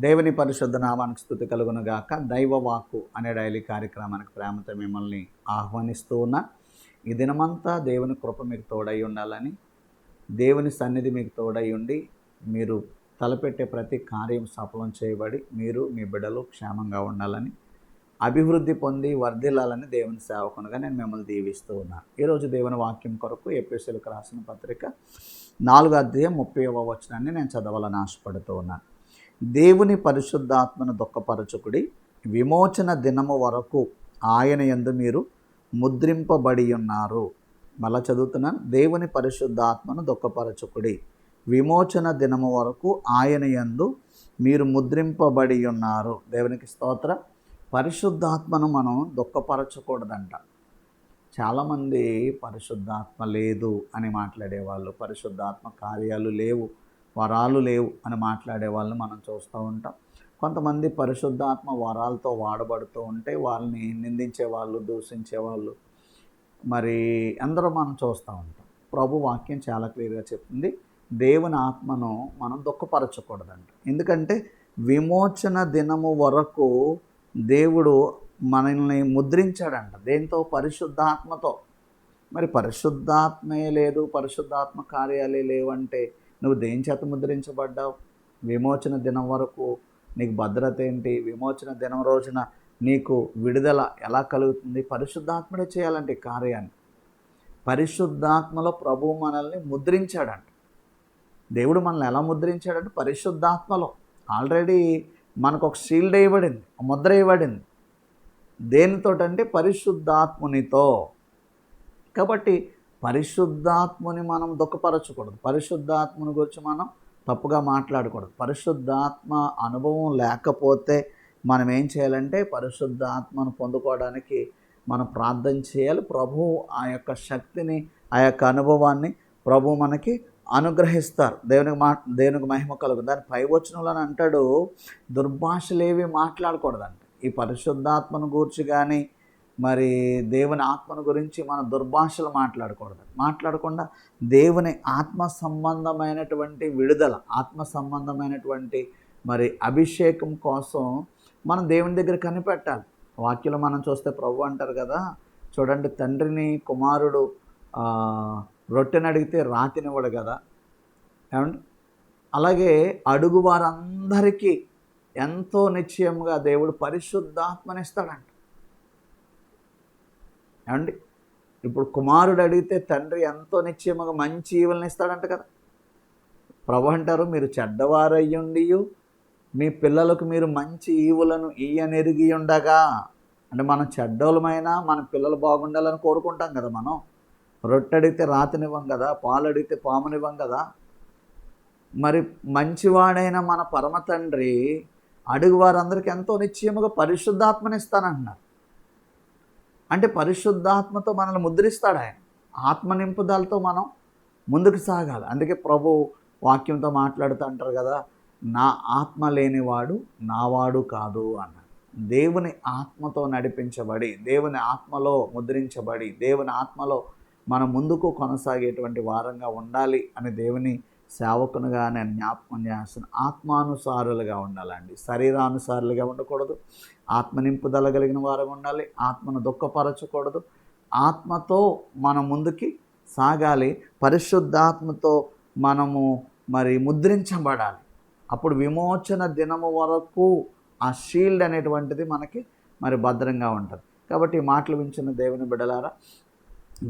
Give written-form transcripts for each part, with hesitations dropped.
దేవుని పరిశుద్ధ నామానికి స్తుతి కలుగును గాక. దైవవాక్కు అనే డైలీ కార్యక్రమానికి ప్రేమతో మిమ్మల్ని ఆహ్వానిస్తూ ఉన్నా. ఈ దినమంతా దేవుని కృప మీకు తోడై ఉండాలని, దేవుని సన్నిధి మీకు తోడై ఉండి, మీరు తలపెట్టే ప్రతి కార్యం సఫలం చేయబడి మీరు మీ బిడ్డలు క్షేమంగా ఉండాలని, అభివృద్ధి పొంది వర్ధిల్లాలని దేవుని సేవకునిగా నేను మిమ్మల్ని దీవిస్తూ ఉన్నాను. ఈరోజు దేవుని వాక్యం కొరకు ఎఫెసీయులకు రాసిన పత్రిక 4:30 నేను చదవాలని ఆశపడుతూ ఉన్నాను. దేవుని పరిశుద్ధాత్మను దుఃఖపరచుకుడి, విమోచన దినము వరకు ఆయన యందు మీరు ముద్రింపబడి ఉన్నారు. మళ్ళా చదువుతున్నాను. దేవుని పరిశుద్ధాత్మను దుఃఖపరచుకుడి, విమోచన దినము వరకు ఆయన యందు మీరు ముద్రింపబడి ఉన్నారు. దేవునికి స్తోత్రం. పరిశుద్ధాత్మను మనం దుఃఖపరచకూడదంట. చాలామంది పరిశుద్ధాత్మ లేదు అని మాట్లాడేవాళ్ళు, పరిశుద్ధాత్మ కార్యాలు లేవు, వరాలు లేవు అని మాట్లాడే వాళ్ళని మనం చూస్తూ ఉంటాం. కొంతమంది పరిశుద్ధాత్మ వరాలతో వాడబడుతూ ఉంటే వాళ్ళని నిందించేవాళ్ళు, దూషించేవాళ్ళు మరి అందరూ మనం చూస్తూ ఉంటాం. ప్రభు వాక్యం చాలా క్లియర్గా చెప్తుంది, దేవుని ఆత్మను మనం దుఃఖపరచకూడదంట. ఎందుకంటే విమోచన దినము వరకు దేవుడు మనల్ని ముద్రించాడంట. దేంతో? పరిశుద్ధాత్మతో. మరి పరిశుద్ధాత్మే లేదు, పరిశుద్ధాత్మ కార్యాలే లేవంటే నువ్వు దేని చేత ముద్రించబడ్డావు? విమోచన దినం వరకు నీకు భద్రత ఏంటి? విమోచన దినం రోజున నీకు విడుదల ఎలా కలుగుతుంది? పరిశుద్ధాత్ముడే చేయాలంటే కార్యాన్ని. పరిశుద్ధాత్మలో ప్రభువు మనల్ని ముద్రించాడంట. దేవుడు మనల్ని ఎలా ముద్రించాడంటే పరిశుద్ధాత్మలో. ఆల్రెడీ మనకు ఒక షీల్డ్ వేయబడింది, ముద్ర వేయబడింది. దేనితోటంటే పరిశుద్ధాత్మునితో. కాబట్టి పరిశుద్ధాత్ముని మనం దుఃఖపరచకూడదు, పరిశుద్ధాత్మని గురించి మనం తప్పుగా మాట్లాడకూడదు. పరిశుద్ధాత్మ అనుభవం లేకపోతే మనం ఏం చేయాలంటే పరిశుద్ధాత్మను పొందుకోవడానికి మనం ప్రార్థన చేయాలి. ప్రభువు ఆ యొక్క శక్తిని, ఆ యొక్క అనుభవాన్ని ప్రభు మనకి అనుగ్రహిస్తారు. దేవునికి మహిమ కలుగు. దాని పై వచనంలో అంటాడు, దుర్భాషలేవి మాట్లాడకూడదంట. ఈ పరిశుద్ధాత్మను గూర్చి కానీ మరి దేవుని ఆత్మను గురించి మన దుర్భాషలు మాట్లాడకుండా దేవుని ఆత్మ సంబంధమైనటువంటి విడుదల, ఆత్మ సంబంధమైనటువంటి మరి అభిషేకం కోసం మనం దేవుని దగ్గర కనిపెట్టాలి. వాక్యంలో మనం చూస్తే ప్రభు అంటారు కదా, చూడండి, తండ్రిని కుమారుడు రొట్టెని అడిగితే రాతినివ్వడు కదా. ఏమండి? అలాగే అడుగు వారందరికీ ఎంతో నిశ్చయంగా దేవుడు పరిశుద్ధాత్మనిస్తాడంట. ఏమండి? ఇప్పుడు కుమారుడు అడిగితే తండ్రి ఎంతో నిశ్చయముగా మంచి ఈవులను ఇస్తాడంట కదా. ప్రభు అంటారు, మీరు చెడ్డవారయ్యుండి మీ పిల్లలకు మీరు మంచి ఈవులను ఇయ్యనెరిగి ఉండగా. అంటే మనం చెడ్డోళమైనా మన పిల్లలు బాగుండాలని కోరుకుంటాం కదా. మనం రొట్టె అడిగితే రాతినివ్వం కదా, పాలు అడిగితే పామునివ్వం కదా. మరి మంచివాడైన మన పరమ తండ్రి అడుగు వారందరికీ ఎంతో నిశ్చయముగా పరిశుద్ధాత్మనిస్తానంటున్నారు. అంటే పరిశుద్ధాత్మతో మనల్ని ముద్రిస్తాడు ఆయన. ఆత్మ నింపుదలతో మనం ముందుకు సాగాలి. అందుకే ప్రభు వాక్యంతో మాట్లాడుతూ అంటారు కదా, నా ఆత్మ లేనివాడు నావాడు కాదు అన్నారు. దేవుని ఆత్మతో నడిపించబడి, దేవుని ఆత్మలో ముద్రించబడి, దేవుని ఆత్మలో మనం ముందుకు కొనసాగేటువంటి వారంగా ఉండాలి అని దేవుని సేవకునిగా నేను జ్ఞాపకం చేస్తున్నాను. ఆత్మానుసారులుగా ఉండాలండి, శరీరానుసారులుగా ఉండకూడదు. ఆత్మ నింపుదల కలిగిన వారుగా ఉండాలి. ఆత్మను దుఃఖపరచకూడదు. ఆత్మతో మనం ముందుకి సాగాలి. పరిశుద్ధాత్మతో మనము మరి ముద్రించబడాలి. అప్పుడు విమోచన దినము వరకు ఆ షీల్డ్ అనేటువంటిది మనకి మరి భద్రంగా ఉంటుంది. కాబట్టి ఈ మాటలు వించిన దేవుని బిడ్డలారా,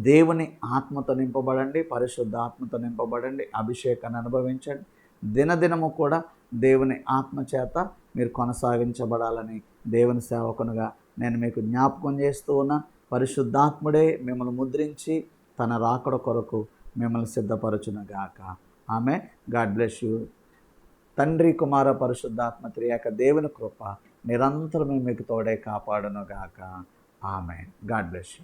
దేవుని ఆత్మతో నింపబడండి, పరిశుద్ధాత్మతో నింపబడండి, అభిషేకాన్ని అనుభవించండి. దినదినము కూడా దేవుని ఆత్మ చేత మీరు కొనసాగించబడాలని దేవుని సేవకునిగా నేను మీకు జ్ఞాపకం చేస్తూ ఉన్నాను. పరిశుద్ధాత్ముడే మిమ్మల్ని ముద్రించి తన రాకడ కొరకు మిమ్మల్ని సిద్ధపరచునుగాక. ఆమె. God bless you. తండ్రి, కుమార, పరిశుద్ధాత్మ త్రియేక దేవుని కృప నిరంతరం మీకు తోడే కాపాడునుగాక. ఆమె. God bless you.